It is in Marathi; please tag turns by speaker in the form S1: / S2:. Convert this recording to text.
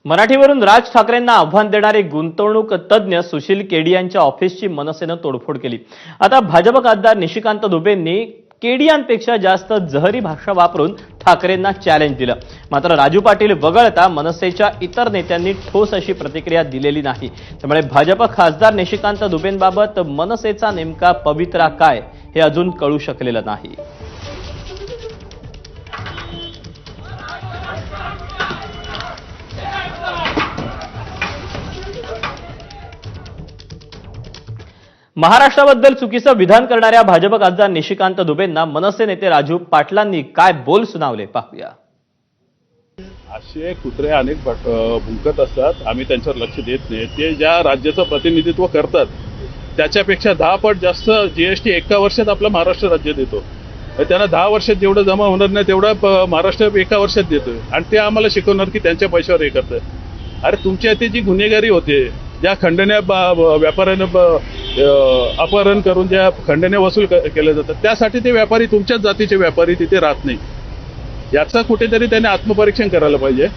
S1: मराठीवरून राज ठाकरेंना आव्हान देणारे गुंतवणूक तज्ज्ञ सुशील केडी यांच्या ऑफिसची मनसेनं तोडफोड केली। आता भाजप खासदार निशिकांत दुबेंनी केडियांपेक्षा जास्त जहरी भाषा वापरून ठाकरेंना चॅलेंज दिलं। मात्र राजू पाटील वगळता मनसेच्या इतर नेत्यांनी ठोस अशी प्रतिक्रिया दिलेली नाही। त्यामुळे भाजप खासदार निशिकांत दुबेंबाबत मनसेचा नेमका पवित्रा काय हे अजून कळू शकलेलं नाही। महाराष्ट्राबद्दल चुकीचं विधान करणाऱ्या भाजप खासदार निशिकांत दुबेंना मनसे नेते राजू पाटलांनी काय बोल सुनावले पाहूया।
S2: असे कुत्रे अनेक भुंकत असतात, आम्ही त्यांच्यावर लक्ष देत नाही। ते ज्या राज्याचं प्रतिनिधित्व करतात त्याच्यापेक्षा 10 पट जास्त जीएसटी एका वर्षात आपलं महाराष्ट्र राज्य देतो। त्यांना 10 वर्षात जेवढं जमा होणार नाही तेवढं महाराष्ट्र एका वर्षात देतोय आणि ते आम्हाला शिकवणार की त्यांच्या पैशावर हे करतात। अरे तुमच्या इथे जी गुन्हेगारी होते, ज्या खंडण्या व्यापाऱ्यानं अपहरण करून ज्या खंडण्या वसूल केल्या जातात, त्यासाठी ते व्यापारी तुमच्याच जातीचे व्यापारी तिथे राहत नाही। याचं कुठेतरी त्याने आत्मपरीक्षण करायला पाहिजे।